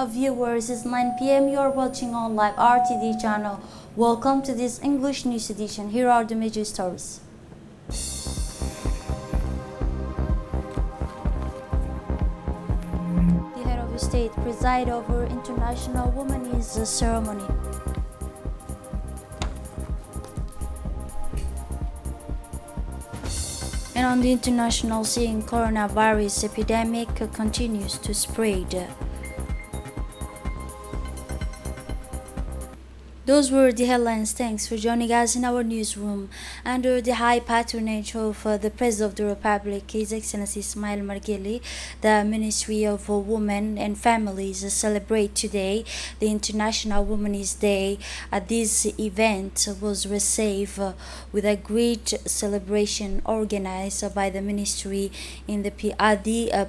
viewers, it's 9 p.m. You are watching on live RTD channel. Welcome to this English news edition. Here are the major stories. The head of state preside over International Women's Ceremony. And on the international scene, coronavirus epidemic continues to spread. Those were the headlines. Thanks for joining us in our newsroom. Under the high patronage of the President of the Republic, His Excellency Ismail Margeli, the Ministry of Women and Families celebrate today the International Women's Day. This event was received with a great celebration organized by the Ministry in the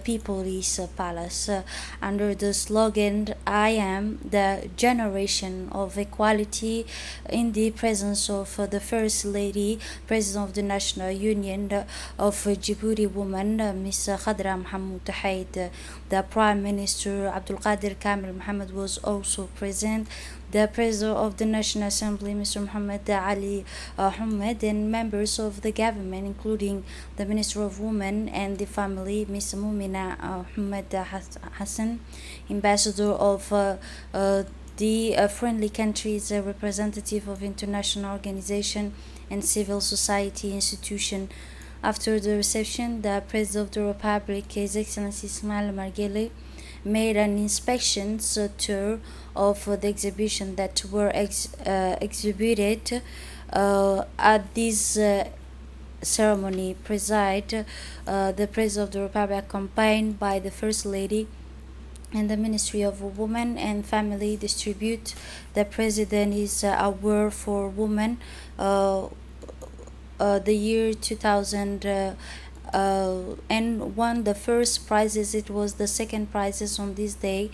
People's Palace under the slogan, "I am the generation of equality," in the presence of the First Lady, President of the National Union of Djibouti woman, Ms. Khadra Mohammed Tahaid. The Prime Minister Abdul Qadir Kamil Mohammed was also present. The President of the National Assembly, Mr. Mohammed Ali Ahmed, and members of the government, including the Minister of Women and the Family, Ms. Mumina Ahmed Hassan, Ambassador of the friendly countries, representative of international organization and civil society institution. After the reception, the President of the Republic, His Excellency Ismail Margeli, made an inspection tour of the exhibition that were exhibited at this ceremony. The President of the Republic, accompanied by the First Lady and the Ministry of Women and Family, distribute. The President is award for women the year 2000 and won the first prizes. It was the second prizes on this day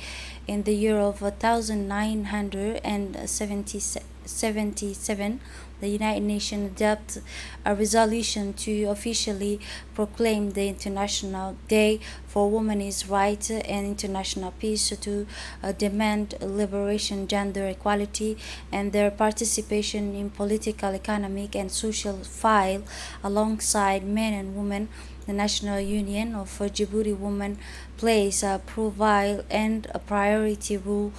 in the year of 1977. The United Nations adopted a resolution to officially proclaim the International Day for Women's Rights and International Peace to demand liberation, gender equality, and their participation in political, economic, and social file alongside men and women. The National Union of Djibouti Women plays a profile and a priority role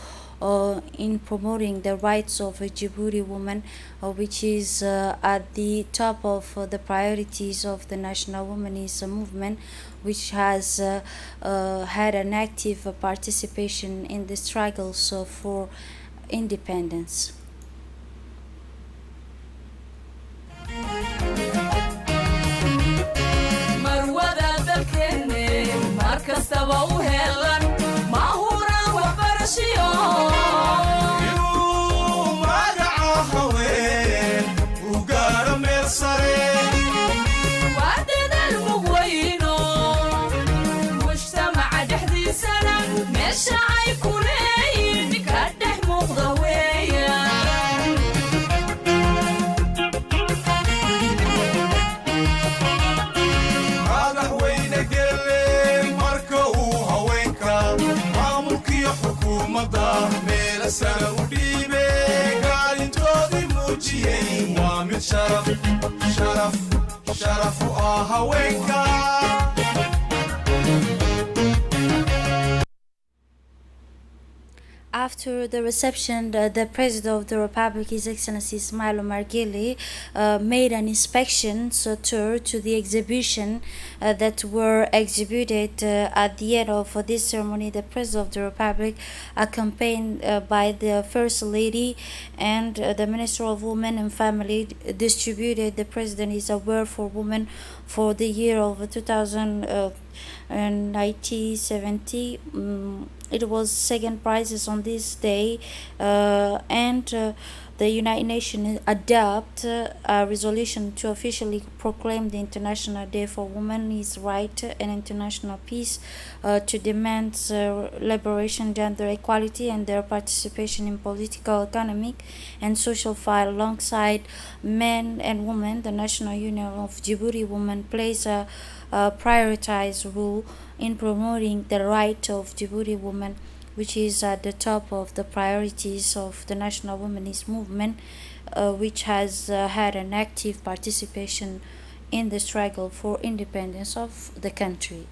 in promoting the rights of Djibouti women, which is at the top of the priorities of the National Women's Movement, which has had an active participation in the struggles for independence. After the reception, the President of the Republic, His Excellency Ismail Margeli, made an inspection tour to the exhibition that were exhibited at the end of this ceremony. The President of the Republic, accompanied by the First Lady and the Minister of Women and Family, distributed the President's award for women for the year of 1970. It was second prizes on this day, and the United Nations adopt a resolution to officially proclaim the International Day for Women's Rights and International Peace, to demand liberation, gender equality, and their participation in political, economic, and social file alongside men and women. The National Union of Djibouti Women plays a prioritized role in promoting the right of Djibouti women which is at the top of the priorities of the national womenist movement, which has had an active participation in the struggle for independence of the country.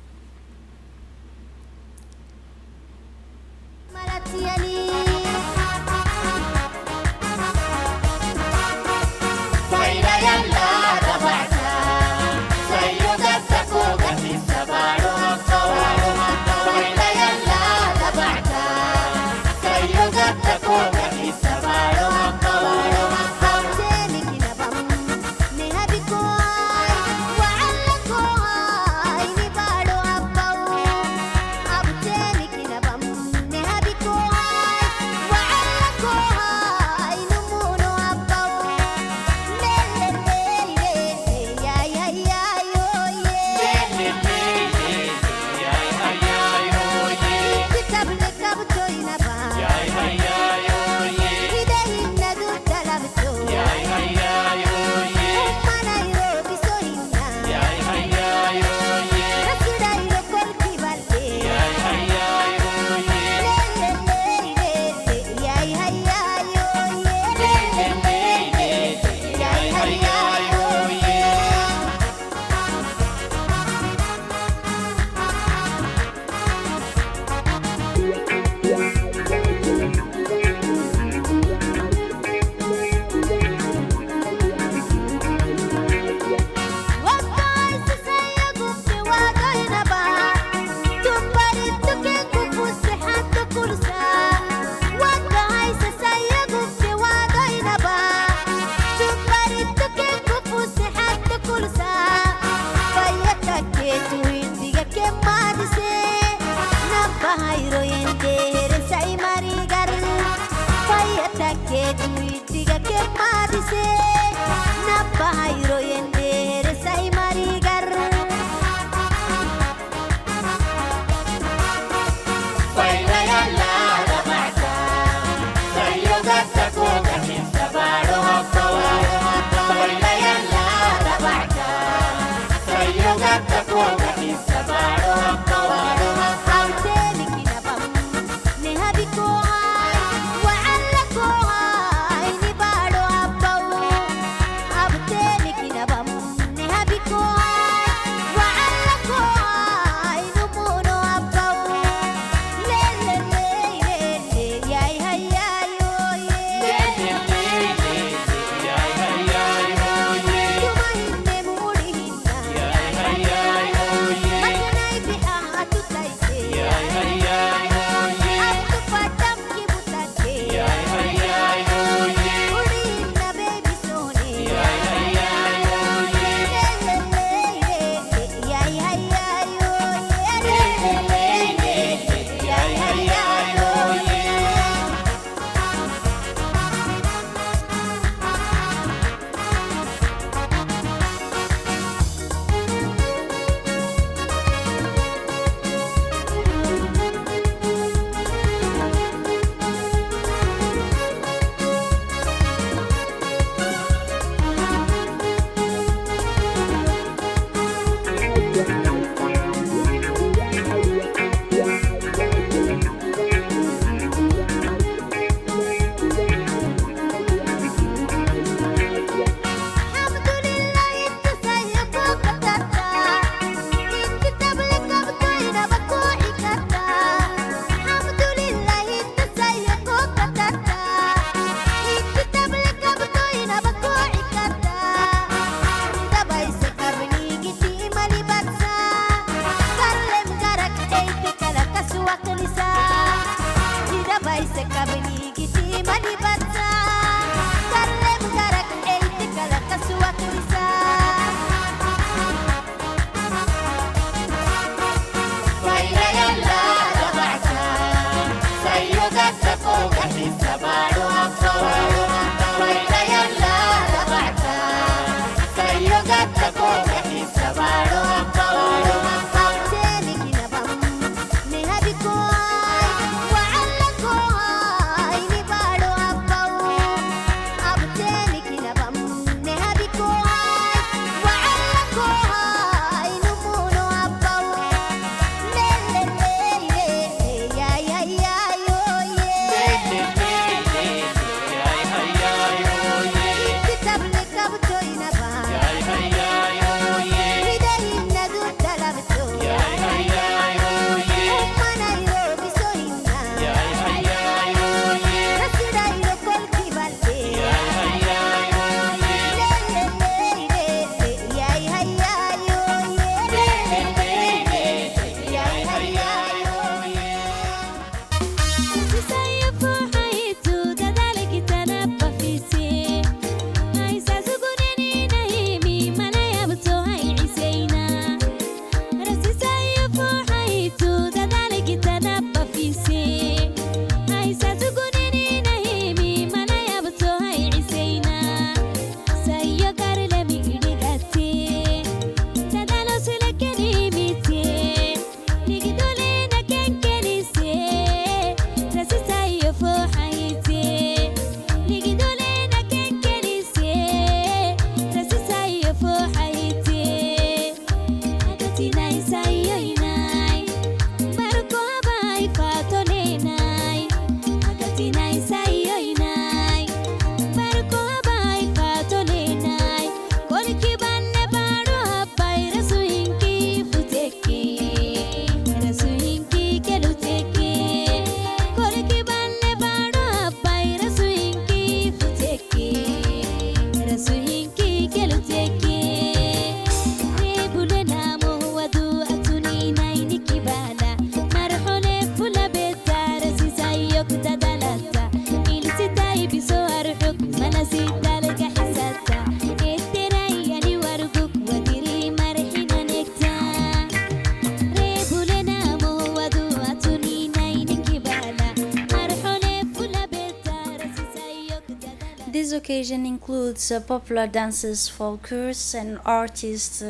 This occasion includes popular dances, folklores, and artists'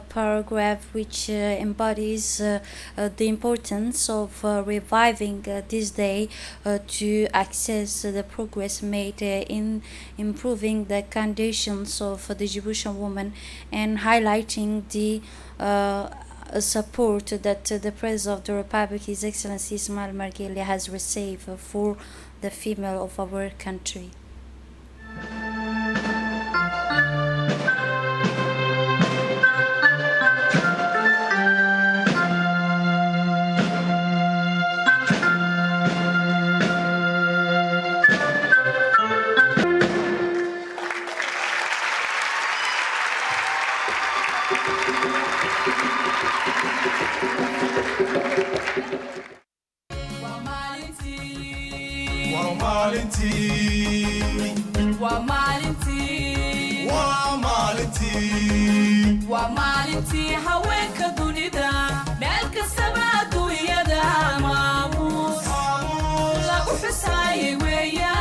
paragraph, which embodies the importance of reviving this day to access the progress made in improving the conditions of the Djiboutian woman and highlighting the support that the President of the Republic, His Excellency Ismail Margeli, has received for the female of our country. waa maalintii haweenka dunida meel kastaba adduunyada maamuus lagu xusaayay weeyaan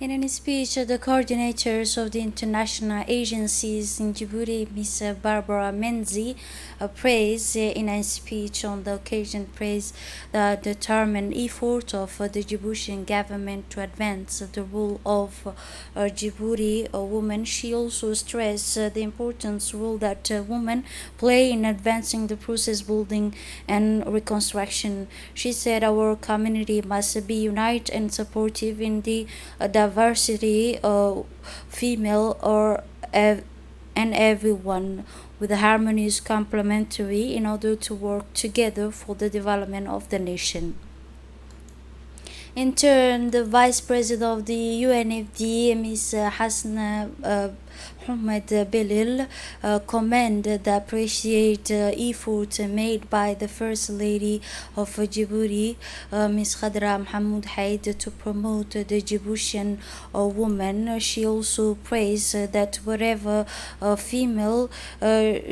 In a speech, the coordinators of the international agencies in Djibouti, Ms. Barbara Menzi, praised in a speech on the occasion praised the determined effort of the Djiboutian government to advance the role of Djibouti women. She also stressed the importance role that women play in advancing the process building and reconstruction. She said our community must be united and supportive in the diversity of female and everyone with harmonious complementary in order to work together for the development of the nation. In turn, the Vice President of the UNFD, Ms. Hasna Ahmed Belil, commended the appreciate effort made by the First Lady of Djibouti, Ms. Khadra Mohamed Haid, to promote the Djiboutian woman. She also praised that wherever female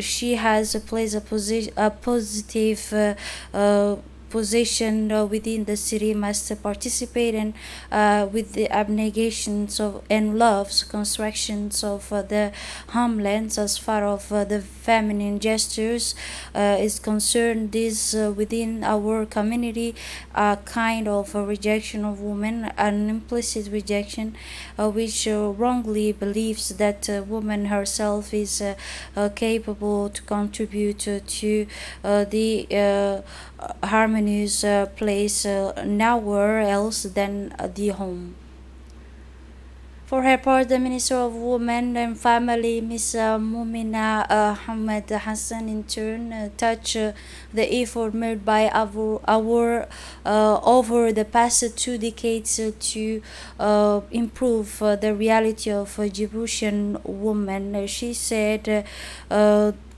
she has plays a positive position within the city must participate in with the abnegations of and loves constructions of the homelands as far of the feminine gestures is concerned. This within our community a kind of a rejection of women, an implicit rejection which wrongly believes that woman herself is capable to contribute to the harmonious place nowhere else than the home. For her part, the Minister of Women and Family, Ms. Mumina Ahmed Hassan, in turn, touched the effort made by our over the past 2 decades to improve the reality of Djiboutian women. She said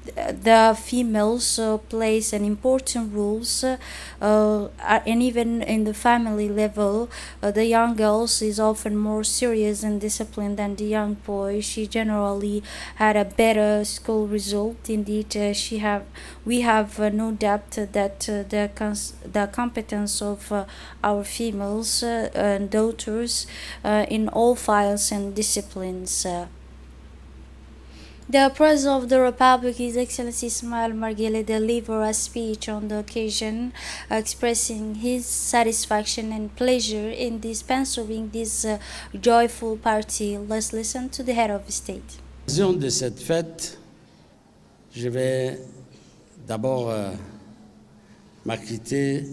the females plays an important roles and even in the family level the young girls is often more serious and disciplined than the young boys. She generally had a better school result. Indeed we have no doubt that the competence of our females and daughters in all files and disciplines. The President of the Republic, His Excellency Ismail Margele, delivered a speech on the occasion, expressing his satisfaction and pleasure in sponsoring this joyful party. Let's listen to the head of state. À l'occasion de cette fête, je vais d'abord m'acquitter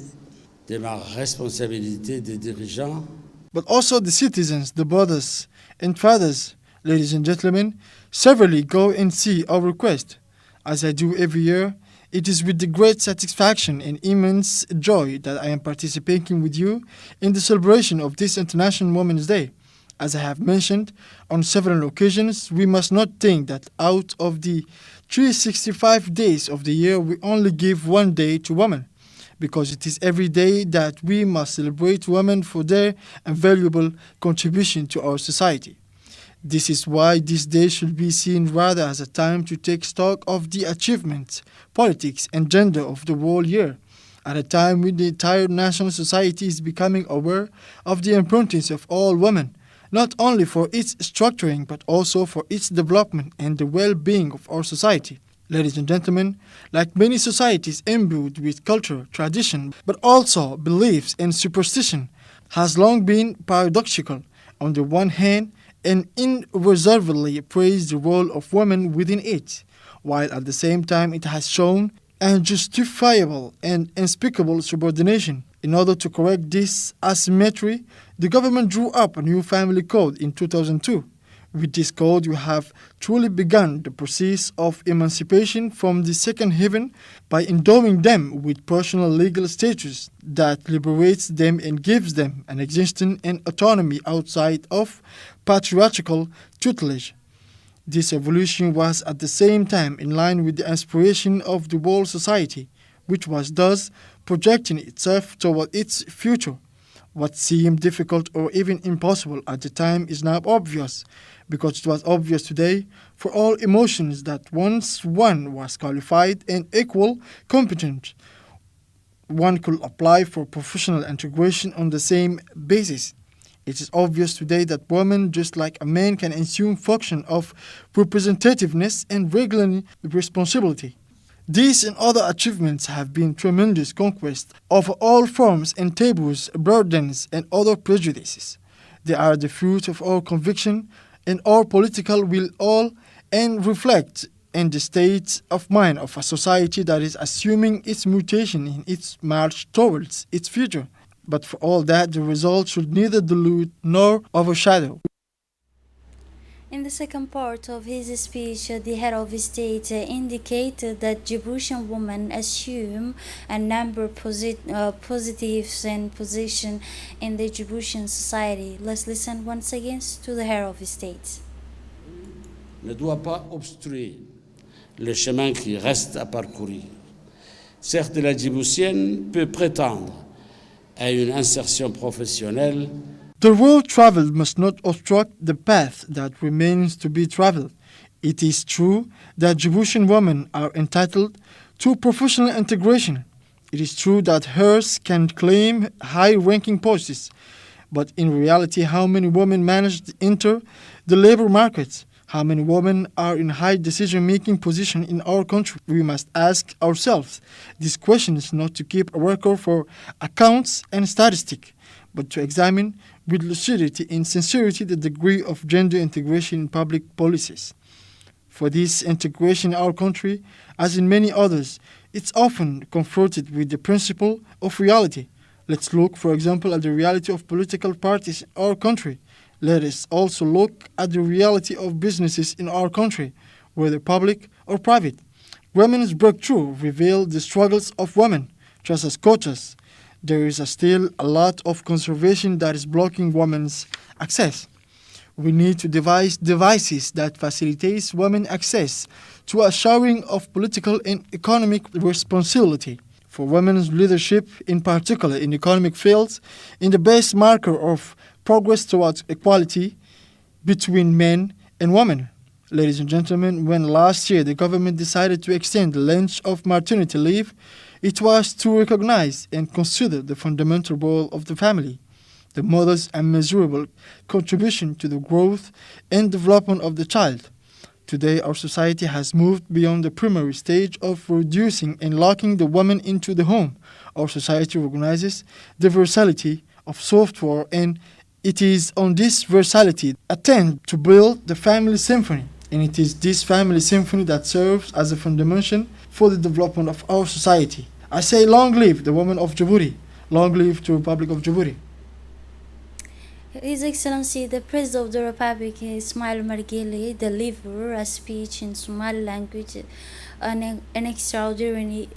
de ma responsabilité de dirigeant. But also the citizens, the brothers and fathers, ladies and gentlemen, severally go and see our request. As I do every year, it is with the great satisfaction and immense joy that I am participating with you in the celebration of this International Women's Day. As I have mentioned on several occasions, we must not think that out of the 365 days of the year, we only give one day to women, because it is every day that we must celebrate women for their invaluable contribution to our society. This is why this day should be seen rather as a time to take stock of the achievements, politics, and gender of the whole year, at a time when the entire national society is becoming aware of the importance of all women, not only for its structuring but also for its development and the well-being of our society. Ladies and gentlemen, like many societies imbued with culture, tradition, but also beliefs and superstition, has long been paradoxical. On the one hand, and unreservedly praised the role of women within it, while at the same time it has shown unjustifiable and unspeakable subordination. In order to correct this asymmetry, the government drew up a new family code in 2002. With this code, we have truly begun the process of emancipation from the second heaven by endowing them with personal legal status that liberates them and gives them an existence and autonomy outside of patriarchal tutelage. This evolution was at the same time in line with the aspiration of the whole society, which was thus projecting itself toward its future. What seemed difficult or even impossible at the time is now obvious, because it was obvious today for all emotions that once one was qualified and equal competent, one could apply for professional integration on the same basis. It is obvious today that women, just like a man, can assume function of representativeness and regular responsibility. These and other achievements have been tremendous conquests of all forms and taboos, burdens, and other prejudices. They are the fruit of our conviction and our political will all and reflect in the state of mind of a society that is assuming its mutation in its march towards its future. But for all that, the result should neither dilute nor overshadow. In the second part of his speech, the head of state indicated that Djiboutian women assume a number of positives and position in the Djiboutian society. Let's listen once again to the head of state. Ne doit pas obstruer le chemin qui reste à parcourir. Certes, la Djiboutienne peut prétendre à une insertion professionnelle. The road traveled must not obstruct the path that remains to be traveled. It is true that Djiboutian women are entitled to professional integration. It is true that hers can claim high ranking posts, but in reality, how many women manage to enter the labor market? How many women are in high decision making position in our country? We must ask ourselves this question is not to keep a record for accounts and statistics, but to examine with lucidity and sincerity the degree of gender integration in public policies. For this integration in our country, as in many others, it's often confronted with the principle of reality. Let's look, for example, at the reality of political parties in our country. Let us also look at the reality of businesses in our country, whether public or private. Women's breakthrough reveal the struggles of women, just as coaches. There is still a lot of conservation that is blocking women's access. We need to devise devices that facilitates women access to a sharing of political and economic responsibility. For women's leadership, in particular in economic fields, in the best marker of progress towards equality between men and women. Ladies and gentlemen, when last year the government decided to extend the length of maternity leave, it was to recognize and consider the fundamental role of the family, the mother's immeasurable contribution to the growth and development of the child. Today, our society has moved beyond the primary stage of reducing and locking the woman into the home. Our society recognizes the versatility of software, and it is on this versatility attempt to build the family symphony. And it is this family symphony that serves as a foundation for the development of our society. I say long live the women of Djibouti. Long live the Republic of Djibouti. His Excellency the President of the Republic Ismail Margili delivered a speech in Somali language, an extraordinary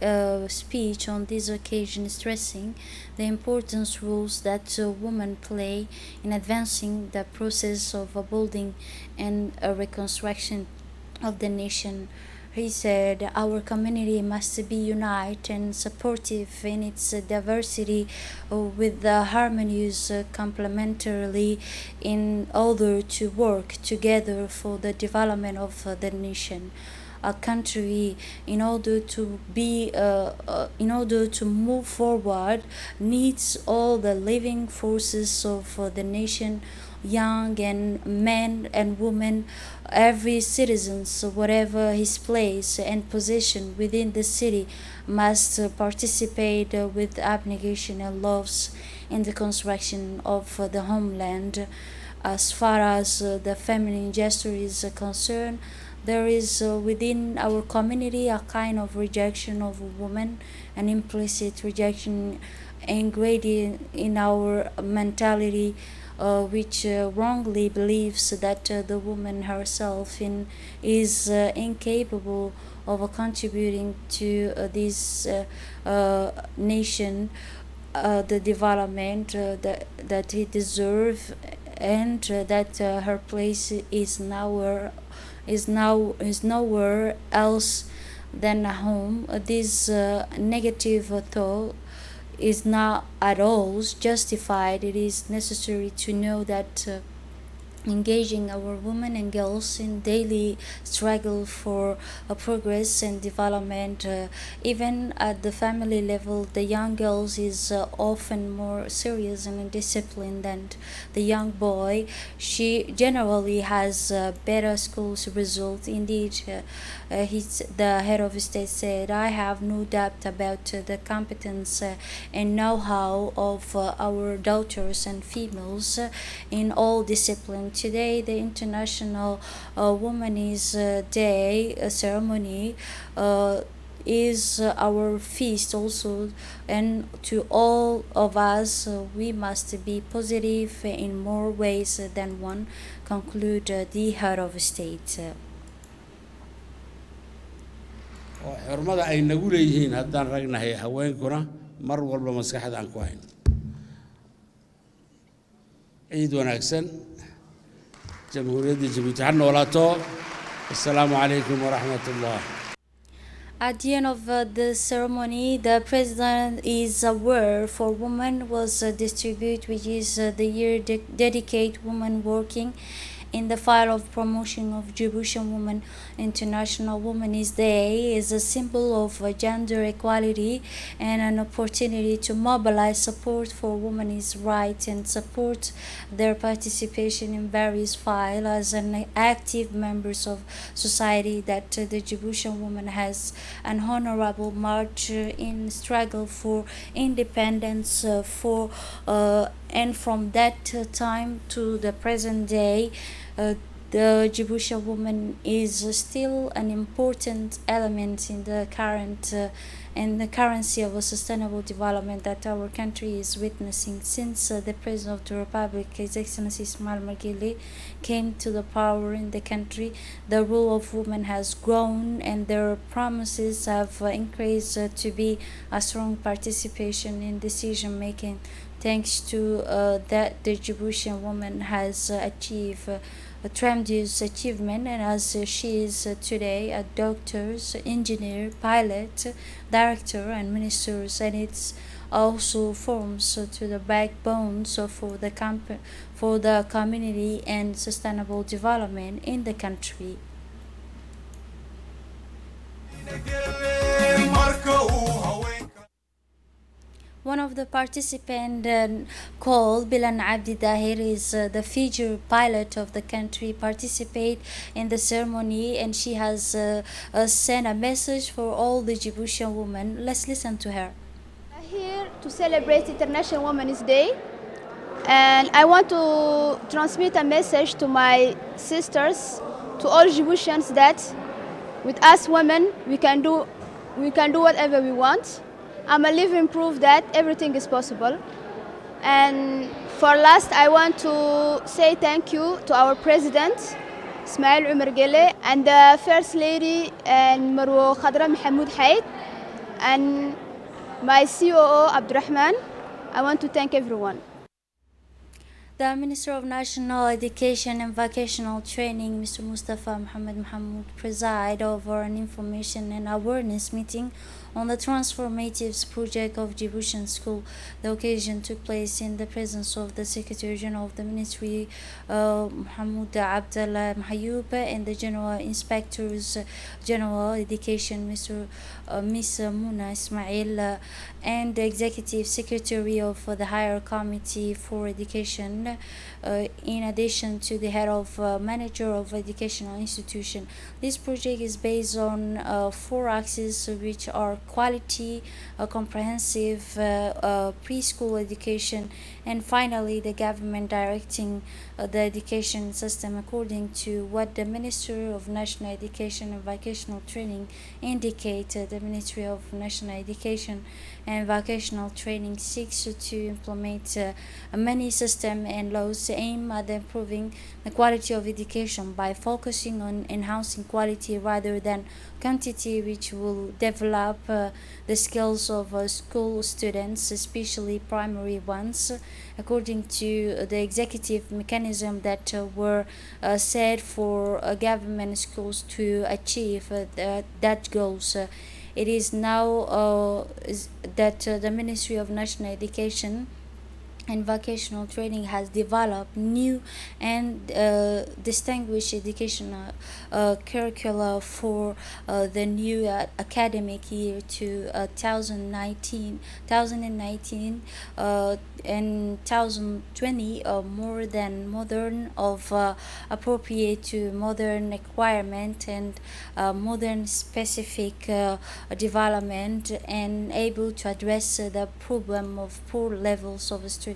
speech on this occasion, stressing the important roles that women play in advancing the process of building and reconstruction of the nation. He said, our community must be united and supportive in its diversity with the harmonious complementarily in order to work together for the development of the nation. A country, in order to move forward, needs all the living forces of the nation, young and men and women, every citizen, so whatever his place and position within the city, must participate with abnegation and loves in the construction of the homeland. As far as the feminine gesture is concerned, there is within our community a kind of rejection of a woman, an implicit rejection ingrained in our mentality, which wrongly believes that the woman herself is incapable of contributing to this nation, the development that it deserves, and that her place is nowhere else than at home. This negative thought is not at all justified. It is necessary to know that engaging our women and girls in daily struggle for progress and development, even at the family level, the young girls is often more serious and disciplined than the young boy. She generally has better schools result. Indeed, the head of state said, I have no doubt about the competence and know-how of our daughters and females in all disciplines. Today, the International Women's Day ceremony is our feast also, and to all of us, we must be positive in more ways than one, conclude the head of state. xurmada ay nagu leeyihiin haddaan ragnahay haweenkuna mar walba maskaxda aan ku hayn. ciid wanaagsan. jamhuuriyadda Jabuuti ha noolaato. Assalaamu calaykum waraxmatullah. At the end of the ceremony, the president is aware for women was distributed, which is the year dedicate women working in the file of promotion of Djiboutian Women, International Women's Day is a symbol of gender equality and an opportunity to mobilize support for women's rights and support their participation in various files as an active members of society. That the Djiboutian woman has an honorable march in struggle for independence and from that time to the present day, the Djiboutian woman is still an important element in the current and the currency of a sustainable development that our country is witnessing since the President of the Republic, His Excellency Ismail Margili, came to the power in the country. The role of women has grown and their promises have increased to be a strong participation in decision making. Thanks to that, the Djiboutian woman has achieved a tremendous achievement, and as she is today a doctor, engineer, pilot, director, and minister, and it also forms to the backbone for for the community and sustainable development in the country. One of the participants called Bilan Abdi Dahir is the future pilot of the country participate in the ceremony, and she has sent a message for all the Djiboutian women. Let's listen to her. Here to celebrate International Women's Day, and I want to transmit a message to my sisters, to all Djiboutians, that with us women we can do whatever we want. I'm a living proof that everything is possible. And for last, I want to say thank you to our president, Ismail Umar Gele, and the First Lady, and Marwo Khadra Mohamed Haid, and my COO, Abdurrahman. I want to thank everyone. The Minister of National Education and Vocational Training, Mr. Mustafa Mohamed Mahmoud, preside over an information and awareness meeting on the transformative project of Djiboutian School. The occasion took place in the presence of the Secretary General of the Ministry, Mahmoud Abdallah Mahayoub, and the General Inspectors General Education, Miss Muna Ismail, and the Executive Secretary of the Higher Committee for Education, in addition to the head of manager of educational institution. This project is based on four axes, which are quality, comprehensive preschool education, and finally the government directing the education system according to what the Ministry of National Education and Vocational Training indicated. The Ministry of National Education and Vocational Training seeks to implement many systems and laws aimed at improving the quality of education by focusing on enhancing quality rather than quantity, which will develop the skills of school students, especially primary ones, according to the executive mechanism that were set for government schools to achieve that goals. It is now that the Ministry of National Education and Vocational Training has developed new and distinguished educational curricula for the new academic year to 2019 and 2020, more than modern, of appropriate to modern requirement and modern specific development, and able to address the problem of poor levels of students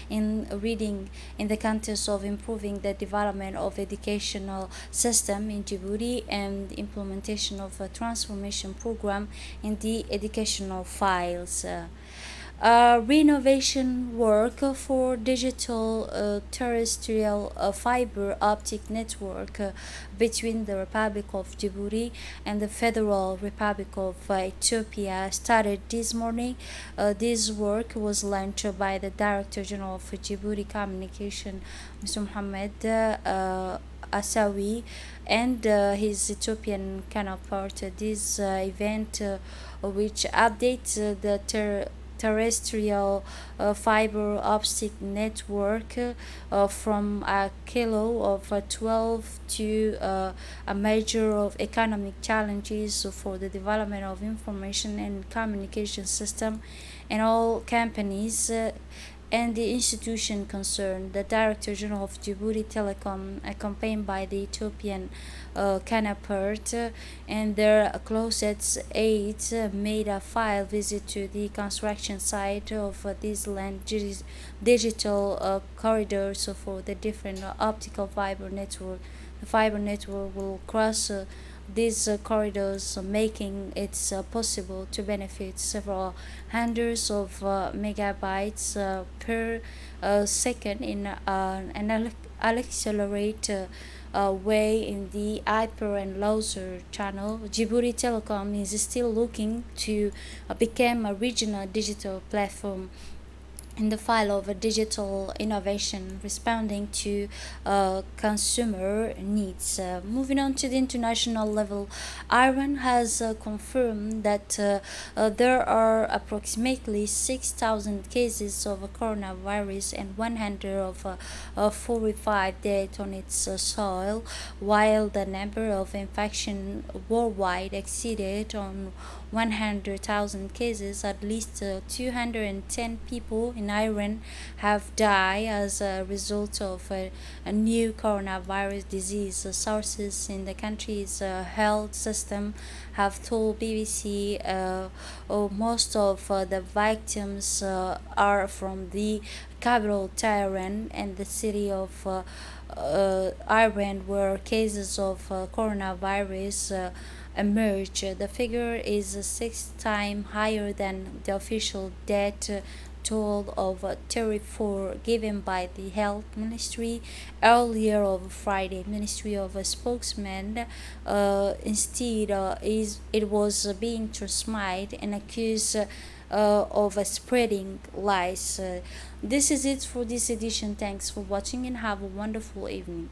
in reading in the context of improving the development of educational system in Djibouti and implementation of a transformation program in the educational files. Renovation work for digital terrestrial fiber optic network between the Republic of Djibouti and the Federal Republic of Ethiopia started this morning. This work was launched by the Director General of Djibouti Communication, Mr. Mohammed Asawi, and his Ethiopian counterpart. This event, which updates the terrestrial fiber optic network from a kilo of 12 to a measure of economic challenges for the development of information and communication system in all companies and the institution concerned. The Director General of Djibouti Telecom, accompanied by the Ethiopian counterpart and their closest aides, made a file visit to the construction site of these land digital corridors for the different optical fiber network. The fiber network will cross these corridors, making it possible to benefit several hundreds of megabytes per second in an accelerated way in the hyper and laser channel. Djibouti Telecom is still looking to become a regional digital platform in the file of a digital innovation responding to consumer needs. Moving on to the international level, Iran has confirmed that there are approximately 6,000 cases of coronavirus and 145 dead on its soil, while the number of infections worldwide exceeded on 100,000 cases. At least 210 people in Iran have died as a result of a new coronavirus disease. Sources in the country's health system have told BBC most of the victims are from the capital Tehran and the city of Iran, where cases of coronavirus emerge. The figure is 6 times higher than the official death toll of 34 given by the health ministry earlier on Friday. Ministry of a spokesman instead is it was being transmitted and accused of spreading lies. This is it for this edition. Thanks for watching and have a wonderful evening.